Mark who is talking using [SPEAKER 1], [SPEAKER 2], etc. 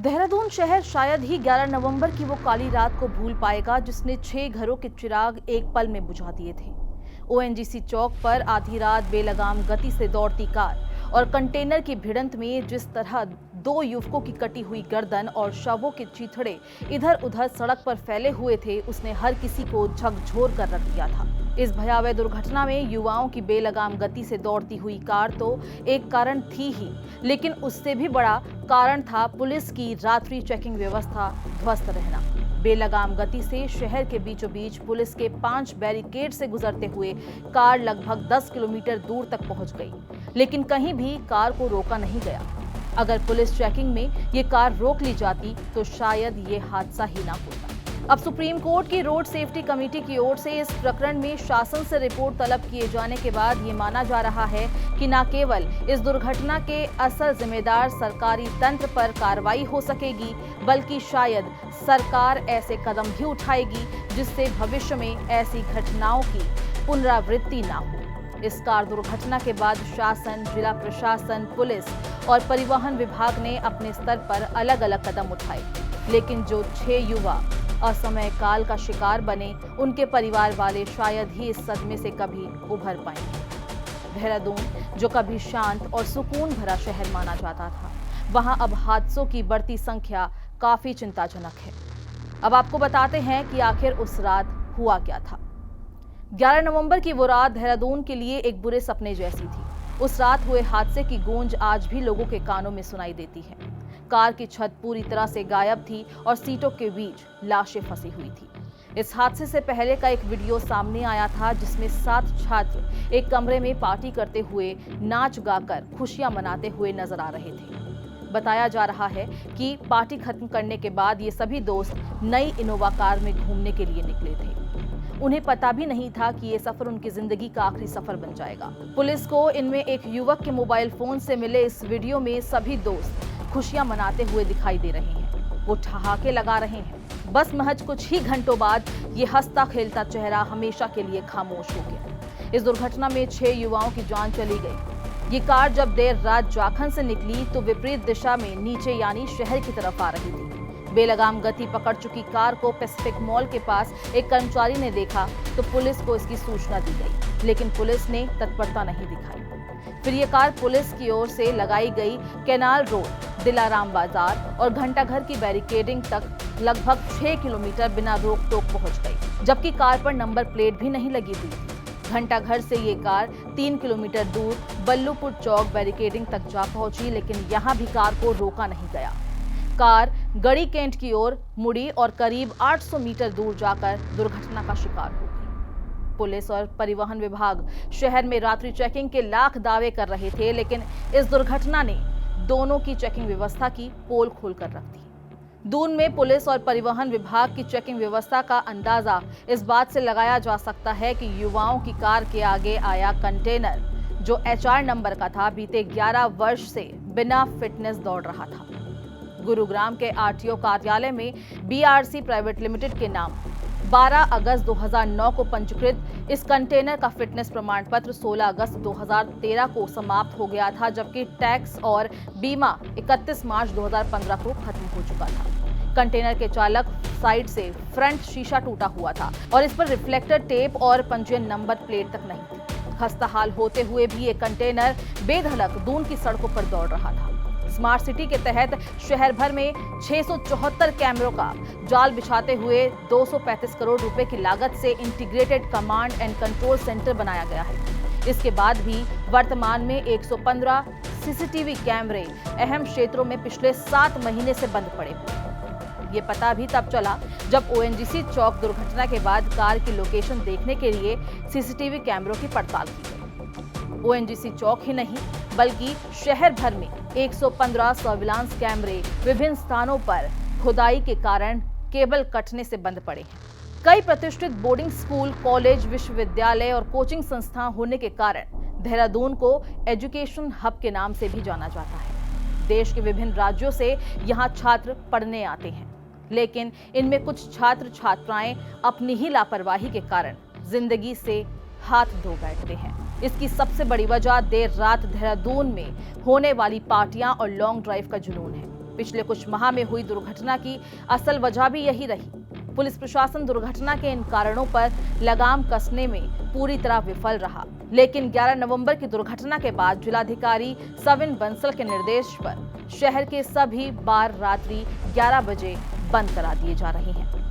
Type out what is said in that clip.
[SPEAKER 1] देहरादून शहर शायद ही 11 नवंबर की वो काली रात को भूल पाएगा जिसने 6 घरों के चिराग एक पल में बुझा दिए थे। ओएनजीसी चौक पर आधी रात बेलगाम गति से दौड़ती कार और कंटेनर की भिड़ंत में जिस तरह दो युवकों की कटी हुई गर्दन और शवों के चीथड़े इधर उधर सड़क पर फैले हुए थे, उसने हर किसी को झकझोर कर रख दिया था। इस भयावह दुर्घटना में युवाओं की बेलगाम गति से दौड़ती हुई कार तो एक कारण थी ही, लेकिन उससे भी बड़ा कारण था पुलिस की रात्रि चेकिंग व्यवस्था ध्वस्त रहना। बेलगाम गति से शहर के बीचों बीच पुलिस के 5 बैरिकेड से गुजरते हुए कार लगभग 10 किलोमीटर दूर तक पहुंच गई, लेकिन कहीं भी कार को रोका नहीं गया। अगर पुलिस चेकिंग में ये कार रोक ली जाती तो शायद ये हादसा ही ना होता। अब सुप्रीम कोर्ट की रोड सेफ्टी कमेटी की ओर से इस प्रकरण में शासन से रिपोर्ट तलब किए जाने के बाद ये माना जा रहा है कि न केवल इस दुर्घटना के असल जिम्मेदार सरकारी तंत्र पर कार्रवाई हो सकेगी, बल्कि शायद सरकार ऐसे कदम भी उठाएगी जिससे भविष्य में ऐसी घटनाओं की पुनरावृत्ति ना हो। इस कार दुर्घटना के बाद शासन, जिला प्रशासन, पुलिस और परिवहन विभाग ने अपने स्तर पर अलग अलग कदम उठाए, लेकिन जो 6 युवा असमय काल का शिकार बने, उनके परिवार वाले शायद ही इस सदमे से कभी उभर पाएंगे। देहरादून, जो कभी शांत और सुकून भरा शहर माना जाता था, वहां अब हादसों की बढ़ती संख्या काफी चिंताजनक है। अब आपको बताते हैं कि आखिर उस रात हुआ क्या था। 11 नवंबर की वो रात देहरादून के लिए एक बुरे सपने जैसी थी। उस रात हुए हादसे की गूंज आज भी लोगों के कानों में सुनाई देती है। कार की छत पूरी तरह से गायब थी और सीटों के बीच लाशें फंसी हुई थी। इस हादसे से पहले का एक वीडियो सामने आया था जिसमें 7 छात्र एक कमरे में पार्टी करते हुए नाच गाकर खुशियां मनाते हुए नजर आ रहे थे। बताया जा रहा है कि पार्टी खत्म करने के बाद ये सभी दोस्त नई इनोवा कार में घूमने के लिए निकले थे। उन्हें पता भी नहीं था कि ये सफर उनकी जिंदगी का आखिरी सफर बन जाएगा। पुलिस को इनमें एक युवक के मोबाइल फोन से मिले इस वीडियो में सभी दोस्त खुशियां मनाते हुए दिखाई दे रहे हैं। वो ठहाके लगा रहे हैं। बस महज कुछ ही घंटों बाद ये हंसता खेलता चेहरा हमेशा के लिए खामोश हो गया। इस दुर्घटना में 6 युवाओं की जान चली गई। ये कार जब देर रात जाखन से निकली तो विपरीत दिशा में नीचे यानी शहर की तरफ आ रही थी। बेलगाम गति पकड़ चुकी कार को पैसिफिक मॉल के पास एक कर्मचारी ने देखा तो पुलिस को इसकी सूचना दी गई, लेकिन पुलिस ने तत्परता नहीं दिखाई। फिर ये कार पुलिस की ओर से लगाई गई कैनाल रोड, दिलाराम बाजार और घंटाघर की बैरिकेडिंग तक लगभग 6 किलोमीटर बिना रोक टोक पहुंच गई, जबकि कार पर नंबर प्लेट भी नहीं लगी हुई थी। घंटाघर से ये कार 3 किलोमीटर दूर बल्लूपुर चौक बैरिकेडिंग तक जा पहुंची, लेकिन यहां भी कार को रोका नहीं गया। कार गड़ी कैंट की ओर मुड़ी और करीब 800 मीटर दूर जाकर दुर्घटना का शिकार हो गई। पुलिस और परिवहन विभाग शहर में रात्रि चेकिंग के लाख दावे कर रहे थे, लेकिन इस दुर्घटना ने दोनों की चेकिंग व्यवस्था की पोल खोलकर रख दी। दून में पुलिस और परिवहन विभाग की चेकिंग व्यवस्था का अंदाजा इस बात से लगाया जा सकता है कि युवाओं की कार के आगे आया कंटेनर, जो HR नंबर का था, बीते 11 वर्ष से बिना फिटनेस दौड़ रहा था। गुरुग्राम के RTO कार्यालय में BRC प्राइवेट लिमिटेड के नाम 12 अगस्त 2009 को पंजीकृत इस कंटेनर का फिटनेस प्रमाण पत्र 16 अगस्त 2013 को समाप्त हो गया था, जबकि टैक्स और बीमा 31 मार्च 2015 को खत्म हो चुका था। कंटेनर के चालक साइड से फ्रंट शीशा टूटा हुआ था और इस पर रिफ्लेक्टर टेप और पंजीयन नंबर प्लेट तक नहीं थी। खस्ताहाल होते हुए भी ये कंटेनर बेधड़क दून की सड़कों पर दौड़ रहा था। स्मार्ट सिटी के तहत शहर भर में 674 कैमरों का जाल बिछाते हुए 235 करोड़ रुपए की लागत से integrated command and control centre बनाया गया है। इसके बाद भी वर्तमान में 115 CCTV कैमरे अहम क्षेत्रों में पिछले 7 महीने से बंद पड़े हुए। ये पता भी तब चला जब ONGC चौक दुर्घटना के बाद कार की लोकेशन देखने के लिए CCTV कैमरों की पड़ताल की गई। ONGC चौक ही नहीं बल्कि शहर भर में 115 सर्विलांस कैमरे विभिन्न स्थानों पर खुदाई के कारण केबल कटने से बंद पड़े हैं। कई प्रतिष्ठित बोर्डिंग स्कूल, कॉलेज, विश्वविद्यालय और कोचिंग संस्थान होने के कारण देहरादून को एजुकेशन हब के नाम से भी जाना जाता है। देश के विभिन्न राज्यों से यहाँ छात्र पढ़ने आते हैं, लेकिन इनमें कुछ छात्र छात्राएं अपनी ही लापरवाही के कारण जिंदगी से हाथ धो बैठते हैं। इसकी सबसे बड़ी वजह देर रात देहरादून में होने वाली पार्टियां और लॉन्ग ड्राइव का जुनून है। पिछले कुछ माह में हुई दुर्घटना की असल वजह भी यही रही। पुलिस प्रशासन दुर्घटना के इन कारणों पर लगाम कसने में पूरी तरह विफल रहा। लेकिन 11 नवंबर की दुर्घटना के बाद जिलाधिकारी सविन बंसल के निर्देश पर शहर के सभी बार रात्रि 11 बजे बंद करा दिए जा रहे हैं।